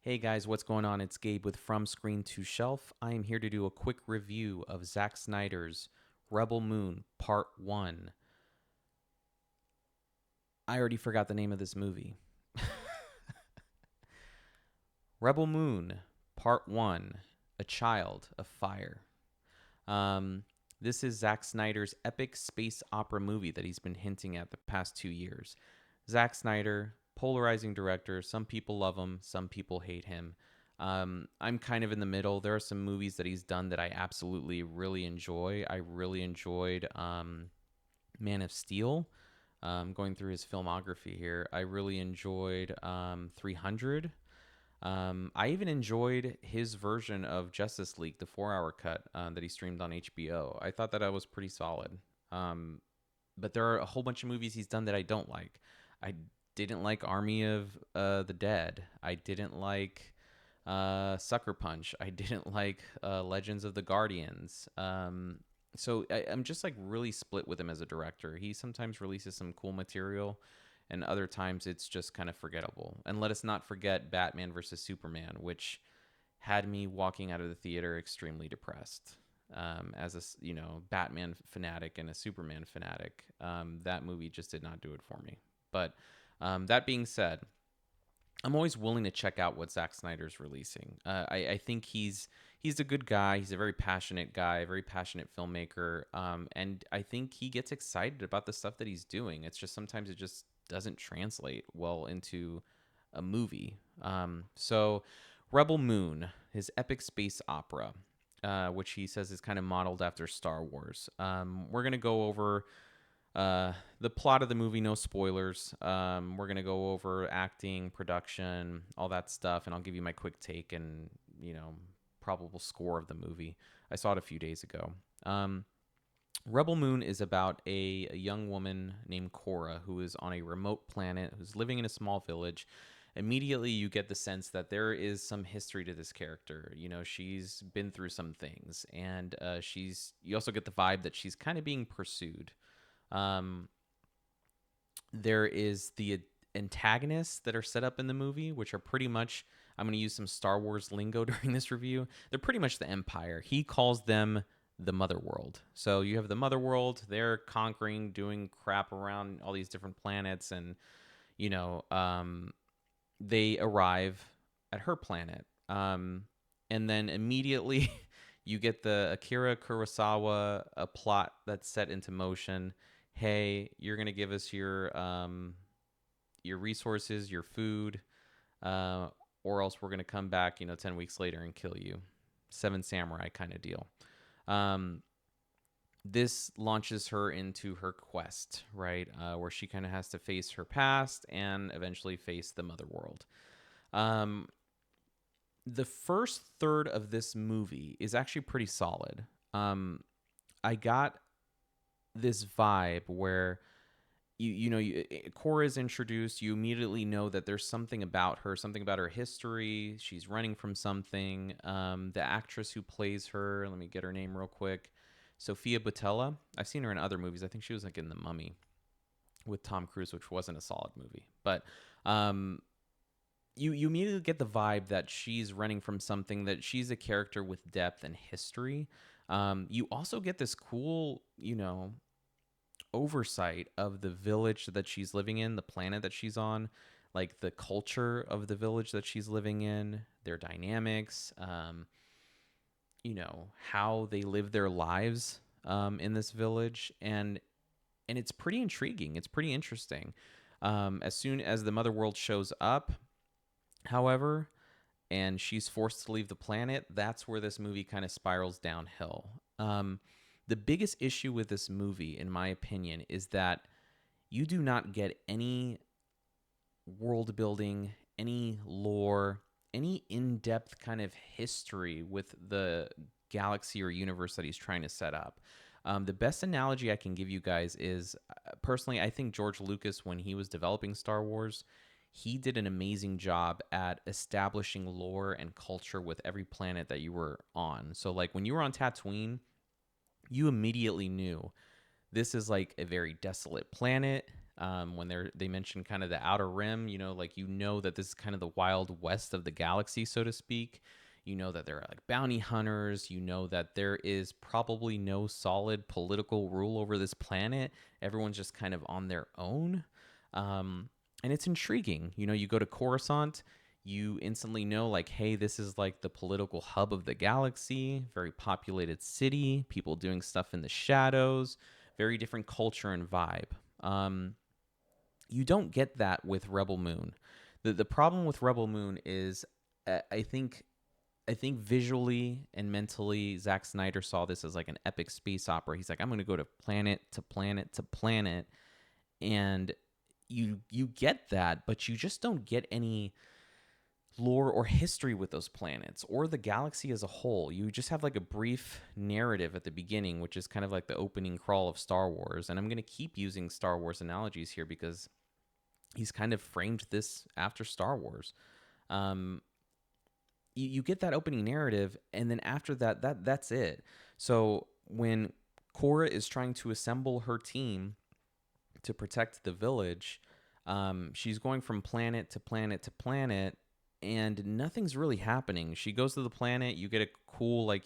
Hey guys, what's going on? It's Gabe with From Screen to Shelf. I am here to do a quick review of Zack Snyder's Rebel Moon Part 1. I already forgot the name of this movie. Rebel Moon Part 1, A Child of Fire. Um, this is Zack Snyder's epic space opera movie that he's been hinting at the past 2 years. Zack Snyder, polarizing director. Some people love him, some people hate him. I'm kind of in the middle. There are some movies that he's done that I absolutely really enjoy. I really enjoyed Man of Steel. Going through his filmography here, I really enjoyed 300. I even enjoyed his version of Justice League, the 4 hour cut that he streamed on HBO. I thought that was pretty solid. Um, but there are a whole bunch of movies he's done that I don't like. I didn't like Army of the Dead. I didn't like Sucker Punch. I didn't like Legends of the Guardians. I'm just like really split with him as a director. He sometimes releases some cool material, and other times it's just kind of forgettable. And let us not forget Batman versus Superman, which had me walking out of the theater extremely depressed. As a Batman fanatic and a Superman fanatic, that movie just did not do it for me. But that being said, I'm always willing to check out what Zack Snyder's releasing. I think he's a good guy. He's a very passionate guy, a very passionate filmmaker, and I think he gets excited about the stuff that he's doing. It's just sometimes it just doesn't translate well into a movie. So, Rebel Moon, his epic space opera, which he says is kind of modeled after Star Wars. We're gonna go over the plot of the movie, no spoilers. We're gonna go over acting, production, all that stuff, and I'll give you my quick take and probable score of the movie. I saw it a few days ago. Rebel Moon is about a young woman named Cora who is on a remote planet, who's living in a small village. Immediately, you get the sense that there is some history to this character. She's been through some things, and you also get the vibe that she's kind of being pursued. Um, there is the antagonists that are set up in the movie, which are pretty much, I'm going to use some Star Wars lingo during this review. They're pretty much the Empire. He calls them the Mother World. So you have the Mother World. They're conquering, doing crap around all these different planets, and you know, um, they arrive at her planet, and then immediately you get the Akira Kurosawa a plot that's set into motion. Hey, you're gonna give us your resources, your food, uh, or else we're gonna come back, 10 weeks later and kill you. Seven Samurai kind of deal. Um, this launches her into her quest, right? Where she kind of has to face her past and eventually face the Mother World. Um, the first third of this movie is actually pretty solid. I got this vibe where Cora is introduced. You immediately know that there's something about her, something about her history. She's running from something. The actress who plays her, let me get her name real quick, Sophia Botella. I've seen her in other movies. I think she was like in The Mummy with Tom Cruise, which wasn't a solid movie. But um, you immediately get the vibe that she's running from something, that she's a character with depth and history. You also get this cool, oversight of the village that she's living in, the planet that she's on, like the culture of the village that she's living in, their dynamics, how they live their lives in this village, and it's pretty intriguing. It's pretty interesting. As soon as the Mother World shows up, however, and she's forced to leave the planet, that's where this movie kind of spirals downhill. The biggest issue with this movie, in my opinion, is that you do not get any world building, any lore, any in depth kind of history with the galaxy or universe that he's trying to set up. The best analogy I can give you guys is personally, I think George Lucas, when he was developing Star Wars, he did an amazing job at establishing lore and culture with every planet that you were on. So, like when you were on Tatooine, you immediately knew this is like a very desolate planet. When they mention kind of the outer rim, like that this is kind of the wild west of the galaxy, so to speak. You know that there are like bounty hunters. You know that there is probably no solid political rule over this planet. Everyone's just kind of on their own. And it's intriguing. You go to Coruscant, you instantly know, like, hey, this is like the political hub of the galaxy, very populated city, people doing stuff in the shadows, very different culture and vibe. You don't get that with Rebel Moon. The problem with Rebel Moon is, I think visually and mentally, Zack Snyder saw this as like an epic space opera. He's like, I'm going to go to planet to planet to planet, and you get that, but you just don't get any lore or history with those planets or the galaxy as a whole. You just have like a brief narrative at the beginning, which is kind of like the opening crawl of Star Wars. And I'm going to keep using Star Wars analogies here because he's kind of framed this after Star Wars. You get that opening narrative, and then after that's it. So when Korra is trying to assemble her team to protect the village, she's going from planet to planet to planet, and nothing's really happening. She goes to the planet, you get a cool, like,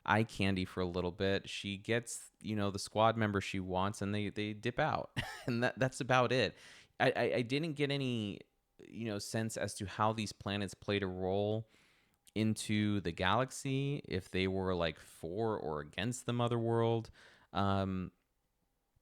eye candy for a little bit. She gets, the squad member she wants, and they dip out. And that's about it. I didn't get any, sense as to how these planets played a role into the galaxy, if they were like for or against the mother world. A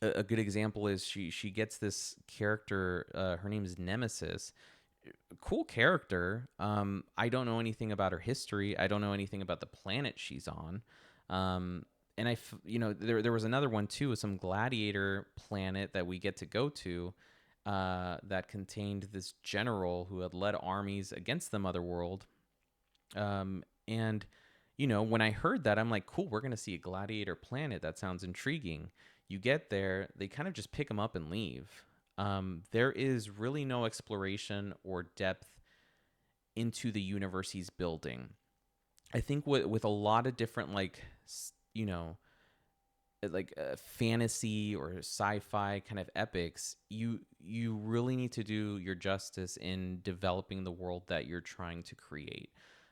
good example is she gets this character, her name is Nemesis. Cool character. I don't know anything about her history. I don't know anything about the planet she's on. And there was another one too, some gladiator planet that we get to go to, that contained this general who had led armies against the mother world. And when I heard that, I'm like, cool, we're going to see a gladiator planet. That sounds intriguing. You get there, they kind of just pick them up and leave. There is really no exploration or depth into the universe he's building. I think with a lot of different, like, fantasy or sci-fi kind of epics, you really need to do your justice in developing the world that you're trying to create.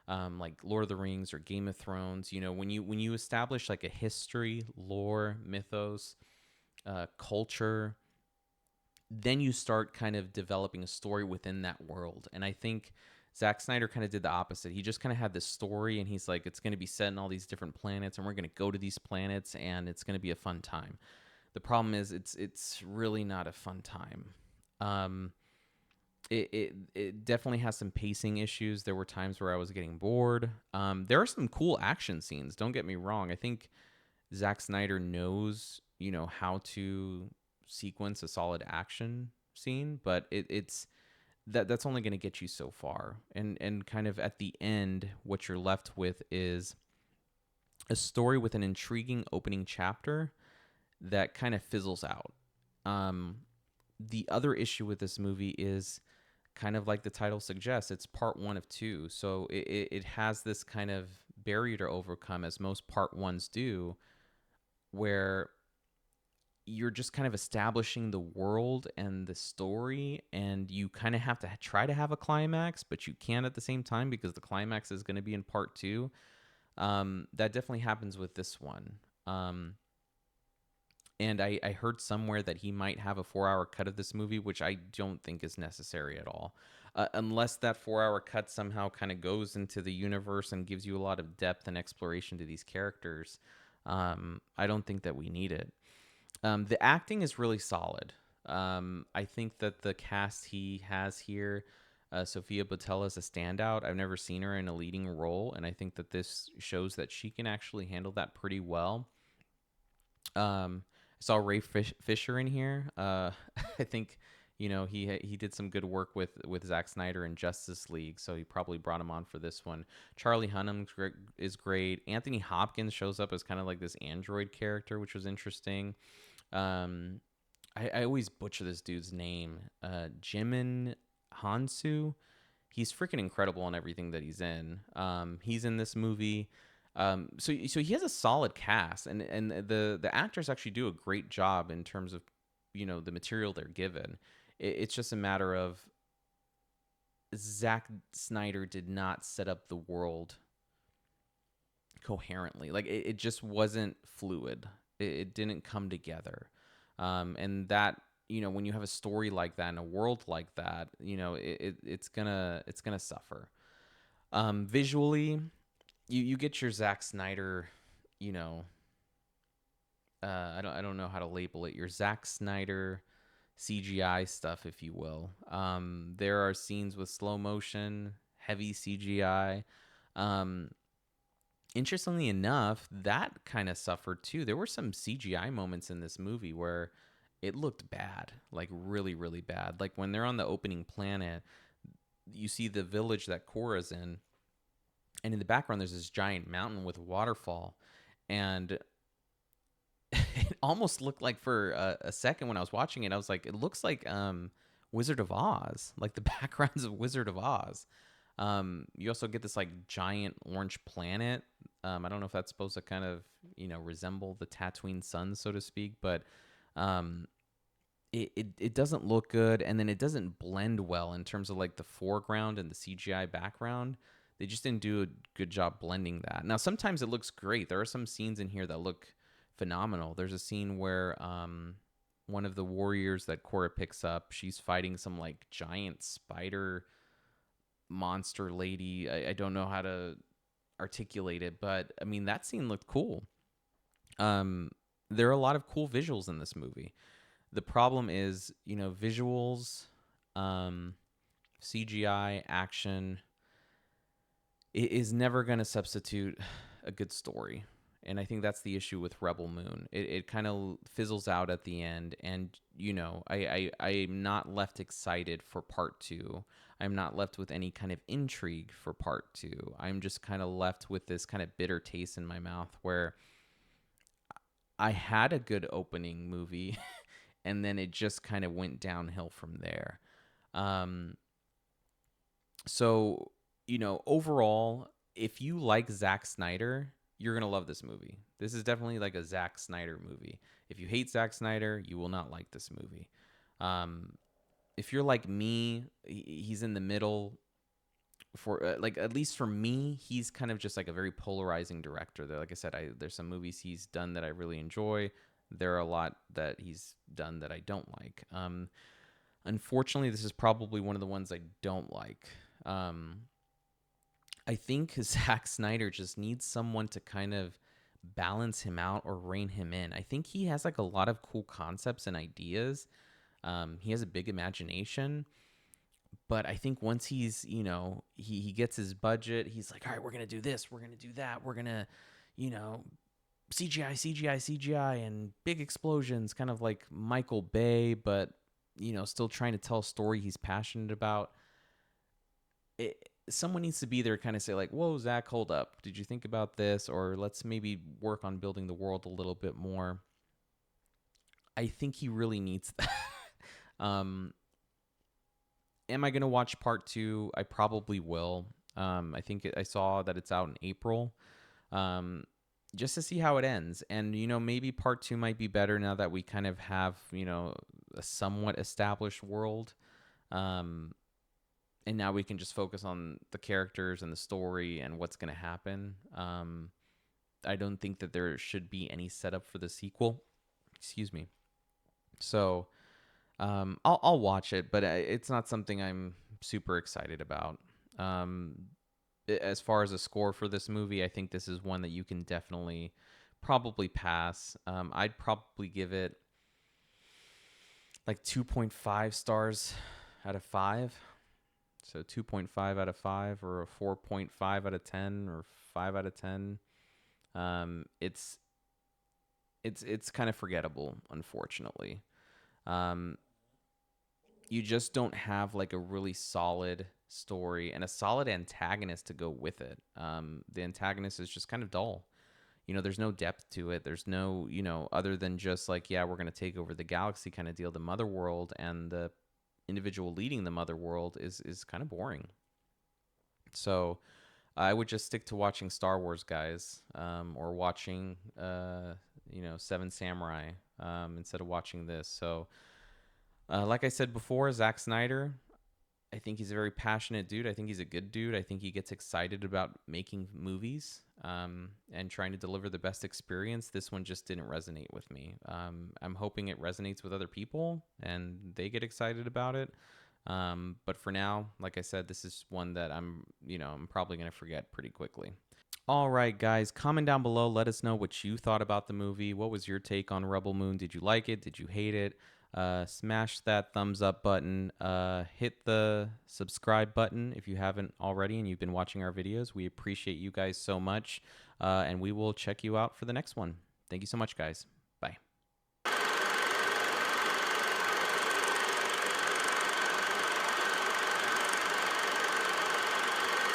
Like Lord of the Rings or Game of Thrones, when you establish like a history, lore, mythos, culture, then you start kind of developing a story within that world. And I think Zack Snyder kind of did the opposite. He just kind of had this story, and he's like, it's going to be set in all these different planets, and we're going to go to these planets, and it's going to be a fun time. The problem is it's really not a fun time. It definitely has some pacing issues. There were times where I was getting bored. There are some cool action scenes. Don't get me wrong. I think Zack Snyder knows, how to sequence a solid action scene, but that's only going to get you so far. And kind of at the end, what you're left with is a story with an intriguing opening chapter that kind of fizzles out. The other issue with this movie is, kind of like the title suggests, it's part one of two. So it has this kind of barrier to overcome, as most part ones do, where you're just kind of establishing the world and the story, and you kind of have to try to have a climax, but you can't at the same time because the climax is going to be in part two. That definitely happens with this one. And I heard somewhere that he might have a 4-hour cut of this movie, which I don't think is necessary at all. Unless that 4-hour cut somehow kind of goes into the universe and gives you a lot of depth and exploration to these characters. I don't think that we need it. The acting is really solid. I think that the cast he has here, Sophia Boutella is a standout. I've never seen her in a leading role, and I think that this shows that she can actually handle that pretty well. I saw Ray Fisher in here. I think he did some good work with Zack Snyder in Justice League, so he probably brought him on for this one. Charlie Hunnam is great. Anthony Hopkins shows up as kind of like this android character, which was interesting. I always butcher this dude's name. Jimin Hansu. He's freaking incredible in everything that he's in. He's in this movie. So he has a solid cast, and the actors actually do a great job in terms of the material they're given. It's just a matter of Zack Snyder did not set up the world coherently. Like it just wasn't fluid. It didn't come together. And that, when you have a story like that and a world like that, it's gonna suffer. Visually, you get your Zack Snyder, you know, I don't know how to label it. Your Zack Snyder CGI stuff, if you will. There are scenes with slow motion, heavy CGI. Um, Interestingly enough, that kind of suffered too. There were some CGI moments in this movie where it looked bad, like really, really bad. Like when they're on the opening planet, you see the village that Korra's in, and in the background there's this giant mountain with a waterfall, and it almost looked like for a second when I was watching it, I was like, it looks like Wizard of Oz, like the backgrounds of Wizard of Oz. You also get this like giant orange planet. I don't know if that's supposed to kind of resemble the Tatooine sun, so to speak, but um, it doesn't look good, and then it doesn't blend well in terms of like the foreground and the CGI background. They just didn't do a good job blending that. Now sometimes it looks great. There are some scenes in here that look phenomenal. There's a scene where one of the warriors that Korra picks up, she's fighting some like giant spider monster lady. I don't know how to articulate it, but I mean that scene looked cool. There are a lot of cool visuals in this movie. The problem is, visuals, um, CGI, action, it is never going to substitute a good story. And I think that's the issue with Rebel Moon. It kind of fizzles out at the end. And, I'm not left excited for part two. I'm not left with any kind of intrigue for part two. I'm just kind of left with this kind of bitter taste in my mouth where I had a good opening movie and then it just kind of went downhill from there. Um, so, overall, if you like Zack Snyder, you're going to love this movie. This is definitely like a Zack Snyder movie. If you hate Zack Snyder, you will not like this movie. If you're like me, he's in the middle. For like, at least for me, he's kind of just like a very polarizing director. That, like I said, there's some movies he's done that I really enjoy. There are a lot that he's done that I don't like. Unfortunately, this is probably one of the ones I don't like. I think Zack Snyder just needs someone to kind of balance him out or rein him in. I think he has like a lot of cool concepts and ideas. He has a big imagination, but I think once he's, he gets his budget, he's like, all right, we're going to do this, we're going to do that, we're going to, you know, CGI, CGI, CGI, and big explosions, kind of like Michael Bay, but, still trying to tell a story he's passionate about. Someone needs to be there, kind of say like, whoa, Zach, hold up. Did you think about this? Or let's maybe work on building the world a little bit more. I think he really needs that. um, am I going to watch part two? I probably will. I think I saw that it's out in April. Just to see how it ends. And, maybe part two might be better now that we kind of have, a somewhat established world. And now we can just focus on the characters and the story and what's going to happen. I don't think that there should be any setup for the sequel. Excuse me. So I'll watch it, but it's not something I'm super excited about. As far as a score for this movie, I think this is one that you can definitely probably pass. I'd probably give it like 2.5 stars out of 5. So 2.5 out of 5 or a 4.5 out of 10 or 5 out of 10. It's kind of forgettable, unfortunately. You just don't have like a really solid story and a solid antagonist to go with it. The antagonist is just kind of dull. There's no depth to it. There's no, other than just like, yeah, we're going to take over the galaxy kind of deal, the mother world, and the individual leading the mother world is kind of boring. So I would just stick to watching Star Wars, guys, or watching, Seven Samurai. instead of watching this. So, like I said before, Zack Snyder, I think he's a very passionate dude. I think he's a good dude. I think he gets excited about making movies and trying to deliver the best experience. This one just didn't resonate with me. I'm hoping it resonates with other people and they get excited about it. But for now, like I said, this is one that I'm probably going to forget pretty quickly. All right, guys, comment down below. Let us know what you thought about the movie. What was your take on Rebel Moon? Did you like it? Did you hate it? Smash that thumbs up button. Hit the subscribe button if you haven't already and you've been watching our videos. We appreciate you guys so much. And we will check you out for the next one. Thank you so much, guys.